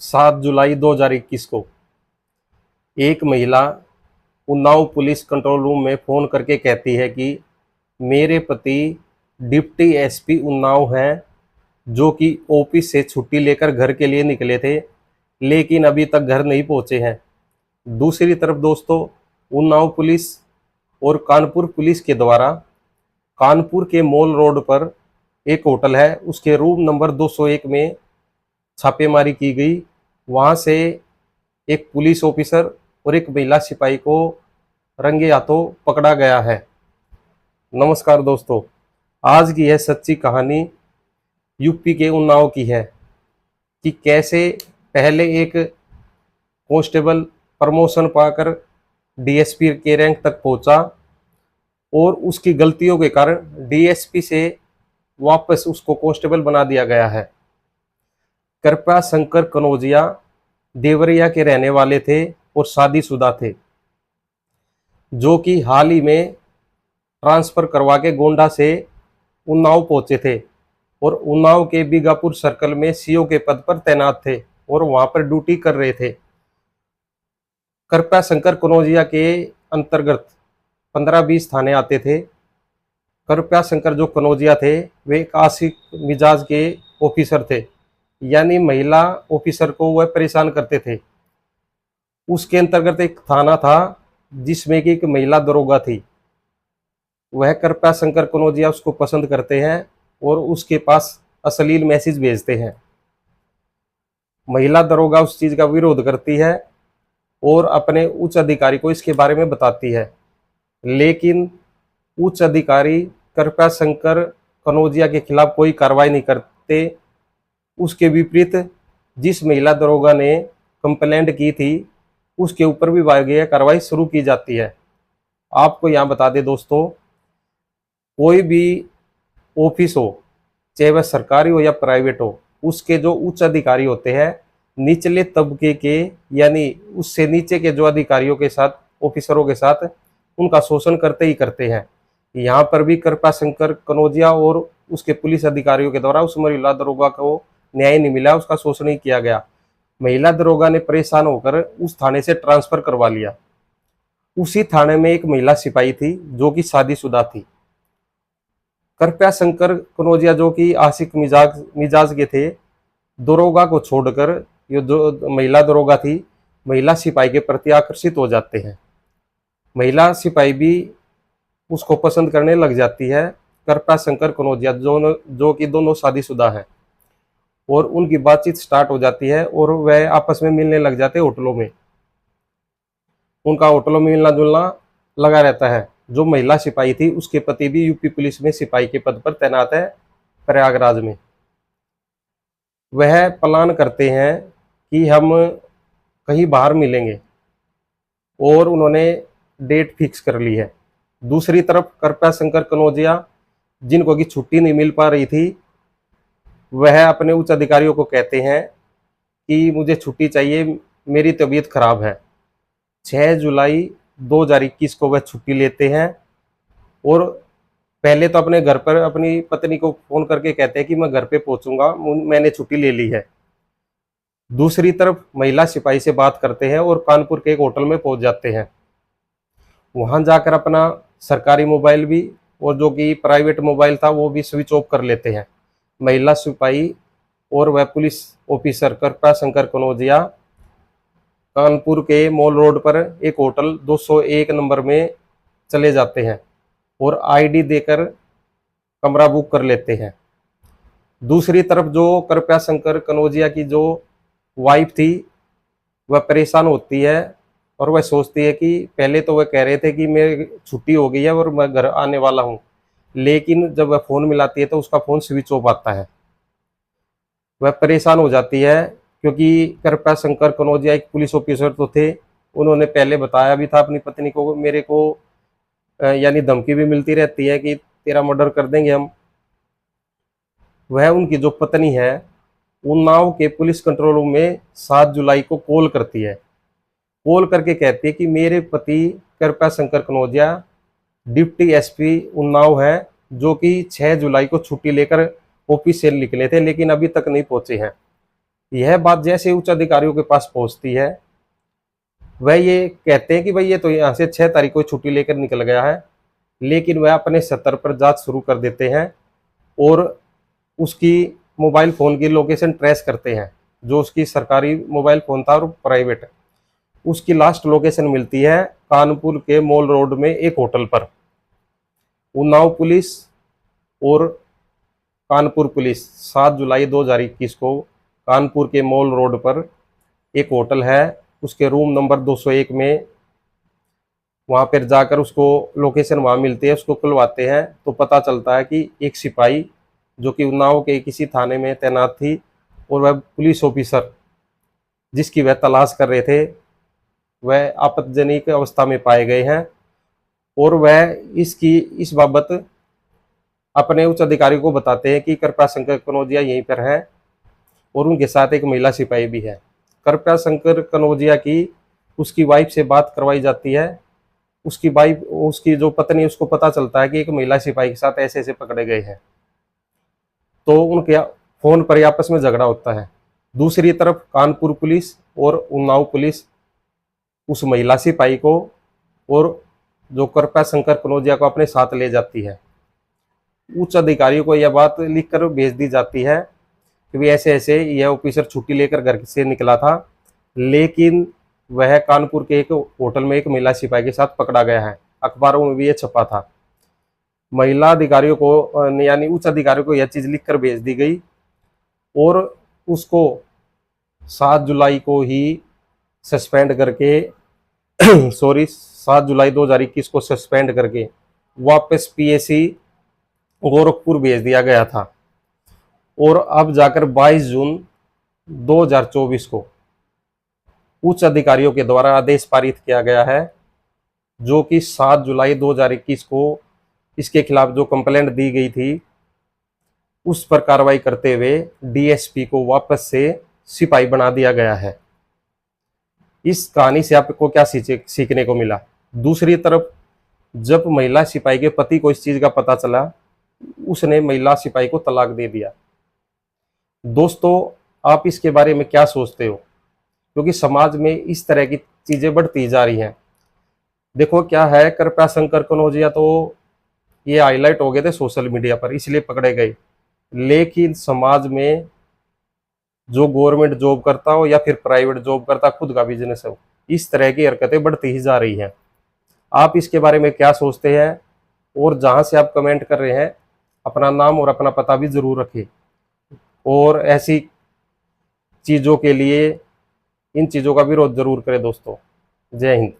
7 जुलाई 2021 को एक महिला उन्नाव पुलिस कंट्रोल रूम में फ़ोन करके कहती है कि मेरे पति डिप्टी एसपी उन्नाव हैं, जो कि ऑफिस से छुट्टी लेकर घर के लिए निकले थे, लेकिन अभी तक घर नहीं पहुंचे हैं। दूसरी तरफ दोस्तों, उन्नाव पुलिस और कानपुर पुलिस के द्वारा कानपुर के मॉल रोड पर एक होटल है, उसके रूम नंबर 201 में छापेमारी की गई। वहां से एक पुलिस ऑफिसर और एक महिला सिपाही को रंगे हाथों पकड़ा गया है। नमस्कार दोस्तों, आज की यह सच्ची कहानी यूपी के उन्नाव की है कि कैसे पहले एक कांस्टेबल प्रमोशन पाकर डीएसपी के रैंक तक पहुंचा और उसकी गलतियों के कारण डीएसपी से वापस उसको कांस्टेबल बना दिया गया है। कृपया शंकर कनौजिया देवरिया के रहने वाले थे और शादीशुदा थे, जो कि हाल ही में ट्रांसफर करवा के गोंडा से उन्नाव पहुंचे थे और उन्नाव के बीगापुर सर्कल में सीओ के पद पर तैनात थे और वहां पर ड्यूटी कर रहे थे। कृपया शंकर कनौजिया के अंतर्गत 15-20 थाने आते थे। कृपया शंकर जो कनौजिया थे वे एक आशिक मिजाज के ऑफिसर थे, यानी महिला ऑफिसर को वह परेशान करते थे। उसके अंतर्गत एक थाना था जिसमें कि एक महिला दरोगा थी। वह कृपया शंकर कनौजिया उसको पसंद करते हैं और उसके पास अश्लील मैसेज भेजते हैं। महिला दरोगा उस चीज का विरोध करती है और अपने उच्च अधिकारी को इसके बारे में बताती है, लेकिन उच्च अधिकारी कृपया शंकर कनौजिया के खिलाफ कोई कार्रवाई नहीं करते। उसके विपरीत जिस महिला दरोगा ने कंप्लेंट की थी उसके ऊपर भी विभागीय कार्रवाई शुरू की जाती है। आपको यहाँ बता दें दोस्तों, कोई भी ऑफिस हो, चाहे वह सरकारी हो या प्राइवेट हो, उसके जो उच्च अधिकारी होते हैं निचले तबके के यानी उससे नीचे के जो अधिकारियों के साथ, ऑफिसरों के साथ उनका शोषण करते ही करते हैं। यहाँ पर भी कृपा शंकर कनौजिया और उसके पुलिस अधिकारियों के द्वारा उस महिला दरोगा को न्याय नहीं मिला, उसका शोषण ही किया गया। महिला दरोगा ने परेशान होकर उस थाने से ट्रांसफर करवा लिया। उसी थाने में एक महिला सिपाही थी जो कि शादीशुदा थी। कृपया शंकर कनौजिया जो कि आशिक मिजाज के थे, दरोगा को छोड़कर ये जो महिला दरोगा थी, महिला सिपाही के प्रति आकर्षित हो जाते हैं। महिला सिपाही भी उसको पसंद करने लग जाती है। कृपया शंकर कनौजिया जो कि दोनों शादीशुदा हैं और उनकी बातचीत स्टार्ट हो जाती है और वह आपस में मिलने लग जाते हैं होटलों में। उनका होटलों में मिलना जुलना लगा रहता है। जो महिला सिपाही थी उसके पति भी यूपी पुलिस में सिपाही के पद पर तैनात है प्रयागराज में। वह प्लान करते हैं कि हम कहीं बाहर मिलेंगे और उन्होंने डेट फिक्स कर ली है। दूसरी तरफ कृपया शंकर कनौजिया, जिनको कि छुट्टी नहीं मिल पा रही थी, वह अपने उच्च अधिकारियों को कहते हैं कि मुझे छुट्टी चाहिए, मेरी तबीयत खराब है। 6 जुलाई 2021 को वह छुट्टी लेते हैं और पहले तो अपने घर पर अपनी पत्नी को फोन करके कहते हैं कि मैं घर पे पहुंचूंगा, मैंने छुट्टी ले ली है। दूसरी तरफ महिला सिपाही से बात करते हैं और कानपुर के एक होटल में पहुंच जाते हैं। वहां जाकर अपना सरकारी मोबाइल भी और जो कि प्राइवेट मोबाइल था वो भी स्विच ऑफ कर लेते हैं। महिला सिपाही और वह पुलिस ऑफिसर कृपया शंकर कनौजिया कानपुर के मॉल रोड पर एक होटल 201 नंबर में चले जाते हैं और आईडी देकर कमरा बुक कर लेते हैं। दूसरी तरफ जो कृपया शंकर कनौजिया की जो वाइफ थी वह परेशान होती है और वह सोचती है कि पहले तो वह कह रहे थे कि मेरी छुट्टी हो गई है और मैं घर आने वाला हूँ, लेकिन जब वह फ़ोन मिलाती है तो उसका फ़ोन स्विच ऑफ आता है। वह परेशान हो जाती है क्योंकि कृपया शंकर कनौजिया एक पुलिस ऑफिसर तो थे, उन्होंने पहले बताया भी था अपनी पत्नी को, मेरे को यानी धमकी भी मिलती रहती है कि तेरा मर्डर कर देंगे हम। वह उनकी जो पत्नी है उन्नाव के पुलिस कंट्रोल रूम में 7 जुलाई को कॉल करती है। कॉल करके कहती है कि मेरे पति कृपया शंकर कनौजिया डिप्टी एसपी उन्नाव है, जो कि 6 जुलाई को छुट्टी लेकर ऑफिस से निकले थे लेकिन अभी तक नहीं पहुंचे हैं। यह बात जैसे उच्च अधिकारियों के पास पहुंचती है, वह ये कहते हैं कि भाई ये तो यहाँ से 6 तारीख को छुट्टी लेकर निकल गया है, लेकिन वह अपने स्तर पर जांच शुरू कर देते हैं और उसकी मोबाइल फ़ोन की लोकेशन ट्रेस करते हैं। जो उसकी सरकारी मोबाइल फ़ोन था और प्राइवेट, उसकी लास्ट लोकेशन मिलती है कानपुर के मॉल रोड में एक होटल पर। उन्नाव पुलिस और कानपुर पुलिस 7 जुलाई 2021 को कानपुर के मॉल रोड पर एक होटल है, उसके रूम नंबर 201 में वहाँ पर जाकर उसको लोकेशन वहाँ मिलती है, उसको खुलवाते हैं तो पता चलता है कि एक सिपाही जो कि उन्नाव के किसी थाने में तैनात थी और वह पुलिस ऑफिसर जिसकी वह तलाश कर रहे थे, वह आपत्तिजनक अवस्था में पाए गए हैं और वह इस बाबत अपने उच्च अधिकारी को बताते हैं कि कृपया शंकर कनौजिया यहीं पर है और उनके साथ एक महिला सिपाही भी है। कृपया शंकर कनौजिया की उसकी वाइफ से बात करवाई जाती है। उसकी वाइफ, उसकी जो पत्नी, उसको पता चलता है कि एक महिला सिपाही के साथ ऐसे ऐसे पकड़े गए हैं, तो उनके फोन पर आपस में झगड़ा होता है। दूसरी तरफ कानपुर पुलिस और उन्नाव पुलिस उस महिला सिपाही को और जो कृपया शंकर कनौजिया को अपने साथ ले जाती है। उच्च अधिकारियों को यह बात लिखकर भेज दी जाती है कि भी ऐसे ऐसे यह ऑफिसर छुट्टी लेकर घर से निकला था, लेकिन वह कानपुर के एक होटल में एक महिला सिपाही के साथ पकड़ा गया है। अखबारों में भी यह छपा था। महिला अधिकारियों को यानी उच्च अधिकारियों को यह चीज़ लिखकर भेज दी गई और उसको 7 जुलाई को ही सस्पेंड करके 7 जुलाई 2021 को सस्पेंड करके वापस पीएसी गोरखपुर भेज दिया गया था। और अब जाकर 22 जून 2024 को उच्च अधिकारियों के द्वारा आदेश पारित किया गया है, जो कि 7 जुलाई 2021 को इसके खिलाफ जो कंप्लेंट दी गई थी उस पर कार्रवाई करते हुए डीएसपी को वापस से सिपाही बना दिया गया है। इस कहानी से आपको क्या सीखने को मिला? दूसरी तरफ जब महिला सिपाही के पति को इस चीज का पता चला, उसने महिला सिपाही को तलाक दे दिया। दोस्तों, आप इसके बारे में क्या सोचते हो? क्योंकि समाज में इस तरह की चीजें बढ़ती जा रही हैं। देखो क्या है, कृपया शंकर कनौजिया तो ये हाईलाइट हो गए थे सोशल मीडिया पर, इसलिए पकड़े गए, लेकिन समाज में जो गवर्नमेंट जॉब करता हो या फिर प्राइवेट जॉब करता, खुद का बिजनेस हो, इस तरह की हरकतें बढ़ती ही जा रही हैं। आप इसके बारे में क्या सोचते हैं? और जहां से आप कमेंट कर रहे हैं, अपना नाम और अपना पता भी जरूर रखें। और ऐसी चीज़ों के लिए इन चीज़ों का विरोध जरूर करें दोस्तों। जय हिंद।